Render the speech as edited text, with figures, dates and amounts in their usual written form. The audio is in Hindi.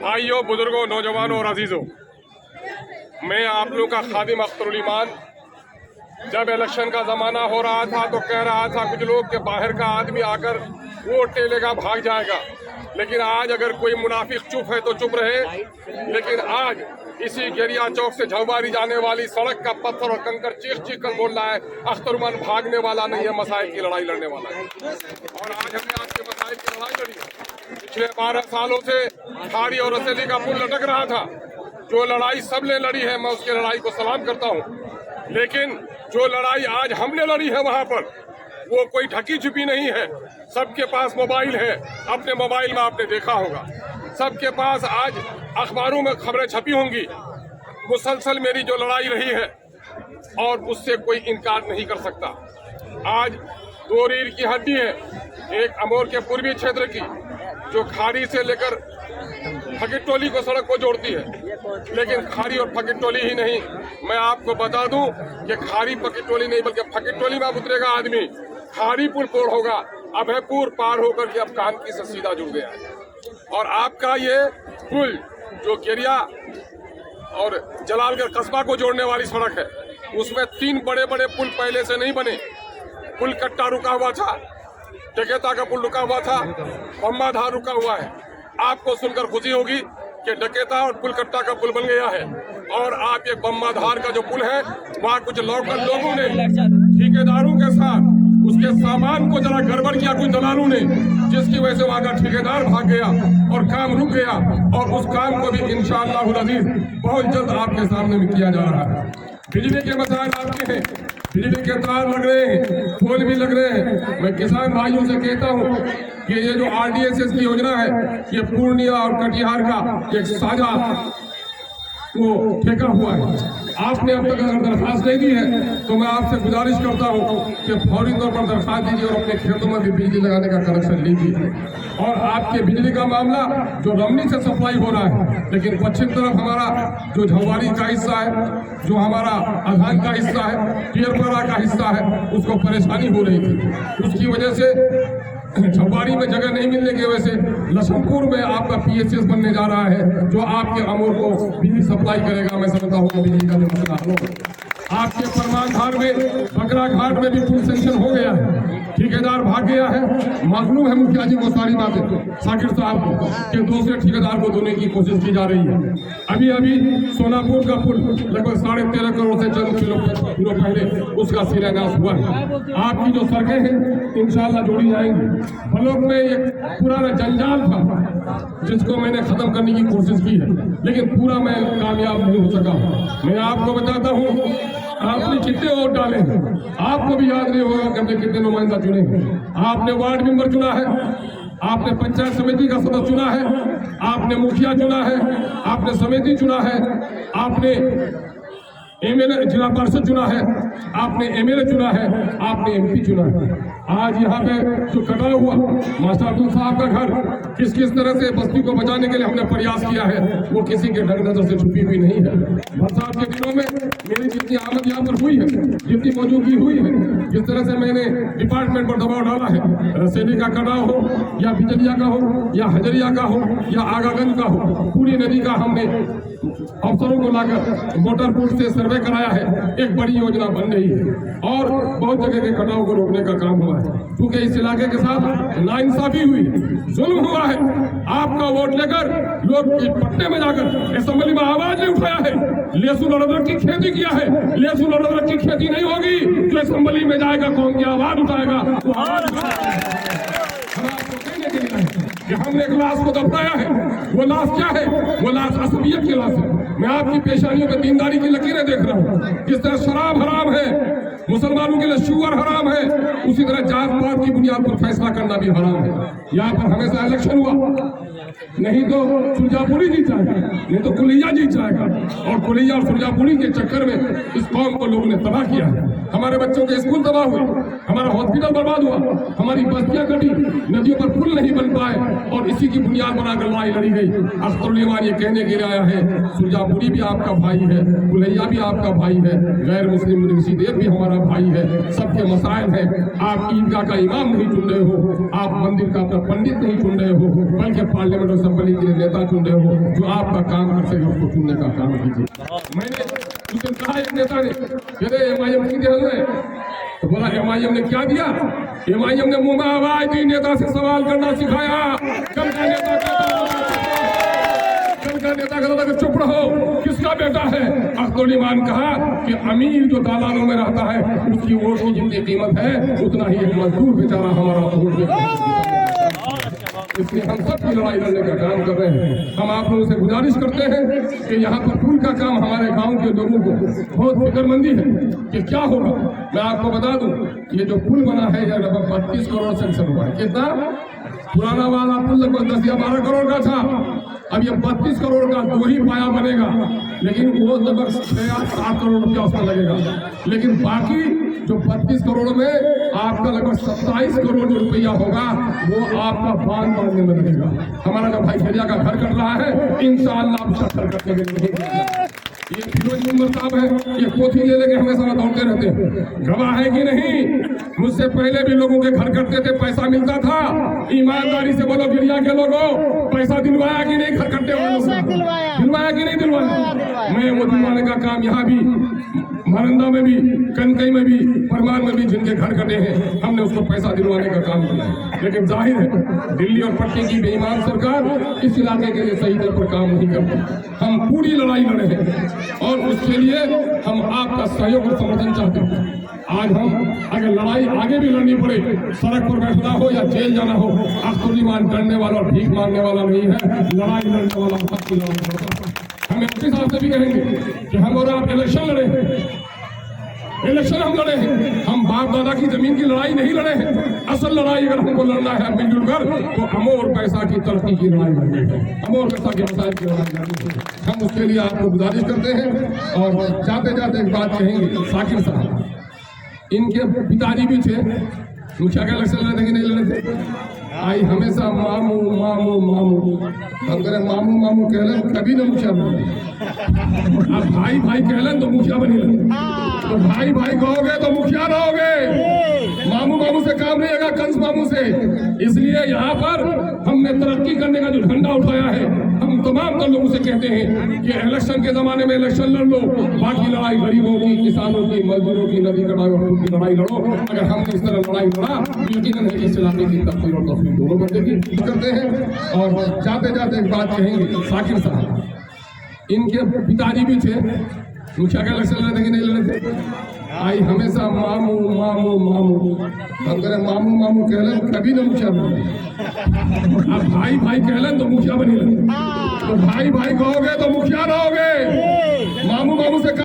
भाइयों, बुजुर्गों, नौजवानों और अजीजों, मैं आप लोग का खादिम अख्तरुल ईमान। जब इलेक्शन का ज़माना हो रहा था तो कह रहा था कुछ लोग कि बाहर का आदमी आकर वोट टेलेगा, भाग जाएगा। लेकिन आज अगर कोई मुनाफिक चुप है तो चुप रहे। लेकिन आज इसी गेरिया चौक से झौबारी जाने वाली सड़क का पत्थर और कंकर चीख चीख कर बोल रहा है, अख्तरुल भागने वाला नहीं है, मसाइल की लड़ाई लड़ने वाला है। और आज हमने आपके मसाइल की लड़ाई लड़ी है। पिछले 12 सालों से खाड़ी और रसेली का पुल लटक रहा था। जो लड़ाई सबने लड़ी है, मैं उसकी लड़ाई को सलाम करता हूँ। लेकिन जो लड़ाई आज हमने लड़ी है वहाँ पर वो कोई ढकी छुपी नहीं है। सबके पास मोबाइल है, अपने मोबाइल में आपने देखा होगा। सबके पास आज अखबारों में खबरें छपी होंगी। मुसलसल मेरी जो लड़ाई रही है और उससे कोई इनकार नहीं कर सकता। आज 2 रीढ़ की हड्डी है, एक अमोर के पूर्वी क्षेत्र की जो खाड़ी से लेकर फकीरटोली को सड़क को जोड़ती है। लेकिन खाड़ी और फकीरटोली ही नहीं, मैं आपको बता दूं कि खाड़ी फकीरटोली नहीं बल्कि फकीरटोली में उतरेगा आदमी, खाड़ी पुल पार होगा, अभयपुर पार होकर के अब कानकी से सीधा जुड़ गया है। और आपका ये पुल जो गेरिया और जलालगढ़ कस्बा को जोड़ने वाली सड़क है, उसमें 3 बड़े बड़े पुल पहले से नहीं बने। पुल कट्टा रुका हुआ था, डकेता का पुल रुका हुआ था, बम्बाधार रुका हुआ है। आपको सुनकर खुशी होगी कि डकेता और पुल कट्टा का पुल बन गया है। और आप ये बम्बाधार का जो पुल है, वहाँ कुछ लोकल लोगों ने ठेकेदारों के साथ उसके सामान को जरा गड़बड़ किया कुछ दलालों ने, जिसकी वजह से वहाँ का ठेकेदार भाग गया और काम रुक गया। और उस काम को भी इंशाअल्लाह अज़ीज़ बहुत जल्द आपके सामने में किया जा रहा है। बिजली के मसाइल आपके हैं, बिजली के तार लग रहे हैं, पोल भी लग रहे हैं। मैं किसान भाइयों से कहता हूँ कि ये जो RDSS की योजना है, ये पूर्णिया और कटिहार का एक साझा वो ठेका हुआ है। आपने अब तक अगर दरखास्त नहीं दी है तो मैं आपसे गुजारिश करता हूँ कि फौरी तौर पर दरखास्त दीजिए और अपने खेतों में भी बिजली लगाने का कनेक्शन लीजिए। और आपके बिजली का मामला जो रमनी से सप्लाई हो रहा है, लेकिन पश्चिम तरफ हमारा जो झौबारी का हिस्सा है, जो हमारा अधान का हिस्सा है, पियरपरा का हिस्सा है, उसको परेशानी हो रही थी। उसकी वजह से झौबारी में जगह नहीं मिलने की वजह से लखनपुर में आपका PHS बनने जा रहा है, जो आपके अमूर को बिजली सप्लाई करेगा। मैं समझता हूँ बिजली का जो मसला हल होगा। आपके परमानधार में, बकरा घाट में भी पुल सेंक्शन हो गया है, ठेकेदार भाग गया है। मालूम है मुखिया जी को सारी बातें, साकिर साहब को, कि दूसरे ठेकेदार को देने की कोशिश की जा रही है। अभी अभी सोनापुर का पुल लगभग 13.5 करोड़ से चंद किलो पहले उसका शिलान्यास हुआ है। आपकी जो सड़कें हैं इंशाअल्लाह जोड़ी जाएंगी। ब्लॉक में एक पुराना जंजाल था जिसको मैंने खत्म करने की कोशिश की है, लेकिन पूरा मैं कामयाब नहीं हो सका। मैं आपको बताता हूँ, आपने कितने वोट डाले हैं आपको भी याद नहीं होगा कि हमने कितने नुमाइंदा चुने हैं। आपने वार्ड मेंबर चुना है, आपने पंचायत समिति का सदस्य चुना है, आपने मुखिया चुना है, आपने समिति चुना है, आपने MLA जिला पार्षद चुना है, आपने MLA चुना है, आपने MP चुना है। आज यहाँ पे जो कटा हुआ मास्टर अब्दुल साहब का घर, किस तरह से बस्ती को बचाने के लिए हमने प्रयास किया है, वो किसी के ढंग नजर से छुपी हुई नहीं है। बरसात के दिनों में मेरी जितनी आमद यहाँ पर हुई है, जितनी मौजूदगी हुई है, जिस तरह से मैंने डिपार्टमेंट पर दबाव डाला है, रसेली का कटाव हो या बिजलिया का हो या हजरिया का हो या आगागंज का हो, पूरी नदी का हमने अफसरों को लाकर मोटर बोट से सर्वे कराया है। एक बड़ी योजना बन रही है और बहुत जगह के कटाव को रोकने का काम हुआ है। क्योंकि इस इलाके के साथ नाइंसाफी हुई, जुल्म हुआ है। आपका वोट लेकर लोग पट्टे में जाकर असेंबली में आवाज नहीं उठाया है, लहसुन और अदरक की खेती किया है। लहसुन और अदरक की खेती नहीं होगी तो असेंबली में जाएगा कौन की आवाज उठाएगा? वो आवाज हम आपको कहने के लिए कि हमने एक लाश को दफनाया है। वो लाश क्या है? वो लाश असबियत की लाश है। मैं आपकी पेशानियों में दीनदारी की लकीरें देख रहा हूँ। जिस तरह शराब हराम है, मुसलमानों के लिए शुगर हराम है, उसी तरह जात पात की बुनियाद पर फैसला करना भी हराम है। यहाँ पर हमेशा इलेक्शन हुआ, नहीं तो सुरजापुरी जीत जाएगा, नहीं तो कुलिया जीत जाएगा। और कुलिया और सुरजापुरी के चक्कर में इस कौम को लोगों ने तबाह किया है। हमारे बच्चों के स्कूल तबाह हुए, हमारा हॉस्पिटल बर्बाद हुआ, हमारी बस्तियां कटी, नदियों पर पुल नहीं बन पाए और इसी की बुनियाद बनाकर लड़ाई लड़ी गई। अख्तरुल ईमान ये कहने के लिए आया है, सुरजापुरी भी आपका भाई है, कुलिया भी आपका भाई है, गैर मुस्लिम ऋषिदेव भी हमारा भाई है। सबके मसाइल है। आप ईदगाह का इमाम नहीं चुन रहे हो, आप मंदिर का अपना पंडित नहीं चुन रहे हो, बल्कि पार्लियामेंट असेंबली के लिए नेता चुन रहे हो, जो आपका काम कर सके उसको चुनने का काम कीजिए। मैंने उस दिन कहा एक नेता ने, कहते MIM की दिया है, तो बोला MIM ने क्या दिया? MIM ने मुंह में आवाज दी, नेता से सवाल करना सिखाया। कल का नेता कहता था कि चुप रहो, किसका बेटा है? अख्तरुल ईमान कहा कि अमीर जो दालानों में रहता है उसकी वोट की जितनी कीमत है उतना ही एक मजदूर बेचारा हमारा वोट देता। इसलिए हम सब की लड़ाई लड़ने का काम कर रहे हैं। हम आप लोगों से गुजारिश करते हैं कि यहाँ पर पुल का काम हमारे गांव के लोगों को बहुत फिक्रमंदी है कि क्या होगा। मैं आपको बता दूं, ये जो पुल बना है यह लगभग 32 करोड़ से हुआ है। कितना? पुराना वाला पुल लगभग 10 या 12 करोड़ का था। अब ये 32 करोड़ का 2 ही पाया बनेगा, लेकिन वो लगभग 6 या 7 करोड़ रुपया उसका लगेगा। लेकिन बाकी जो 32 करोड़ में आपका लगभग 27 करोड़ रुपया होगा, वो आपका बांध बांधने में लगेगा। हमारा जो भाई खेरिया का घर कट रहा है, इंशाअल्लाह आप घर करने के लिए ये फिरोज उमर साहब है, ये पोथी ले लेके हमेशा दौड़ते रहते हैं। गवाह है कि नहीं? मुझसे पहले भी लोगों के घर कटते थे, पैसा मिलता था। ईमानदारी से बोलो गिरिया के लोगों, पैसा दिलवाया कि नहीं? घर कटने वालों को दिलवाया कि नहीं दिलवाया? मैं वो दिलवाने का काम यहाँ भी, मारंदा में भी, कनकई में भी, परमार में भी जिनके घर कटे हैं, हमने उसको पैसा दिलवाने का काम किया है। लेकिन जाहिर है दिल्ली और पटना की बेईमान सरकार इस इलाके के लिए सही तरह पर काम नहीं करती। हम पूरी लड़ाई लड़े हैं और उसके लिए हम आपका सहयोग और समर्थन चाहते हैं। आज हम अगर लड़ाई आगे भी लड़नी पड़े, सड़क पर बैठना हो या जेल जाना हो, अख्तरुल ईमान डरने वाला और भीख मांगने वाला नहीं है, लड़ाई लड़ने वाला हक की लड़ाई लड़ता है। हम एमपी साहब से भी कहेंगे कि हम और आप इलेक्शन लड़े हैं, इलेक्शन हम लड़े हैं, हम बाप दादा की जमीन की लड़ाई नहीं लड़े हैं। असल लड़ाई अगर हमको लड़ना है मिलजुल कर, तो अमोर पैसा की तरक्की की लड़ाई लड़नी है, अमोर पैसा के मसाइल की लड़ाई लड़नी है। हम उसके लिए आपको गुजारिश करते हैं। और जाते जाते एक बात कहेंगे, साकिर साहब, इनके पिताजी भी थे, मुखिया का इलेक्शन लड़े थे कि नहीं लड़े थे? आई हमेशा मामू मामू मामू, हम करें मामू मामू कहलन कभी ना मुखिया बने। अब भाई भाई कहलन तो मुखिया बनी लगे, तो भाई भाई कहोगे तो मुखिया रहोगे। मामू मामू से काम नहीं होगा, कंस मामू से। इसलिए यहाँ पर हमने तरक्की करने का जो झंडा उठाया है, हम तमाम तर लोगों से कहते हैं कि इलेक्शन के जमाने में इलेक्शन लड़ लो, बाकी लड़ाई गरीबों की, किसानों की, मजदूरों की, नदी की लड़ाई लड़ो। अगर हमने इस तरह लड़ाई लड़ा, यकीनन इस इलाके की तब्दीली और तस्वीर दोनों बंदे की करते हैं। और जाते जाते एक बात कहेंगे, साकिर साहब, इनके पिताजी भी थे, मुखिया का इलेक्शन लड़े थे कि नहीं लड़े थे? आई हमेशा मामू मामू मामू, हम करें मामू मामू कहलन कभी ना मुखिया बने। अब भाई भाई कहलन तो मुखिया बनी लगे, तो भाई भाई कहोगे तो मुखिया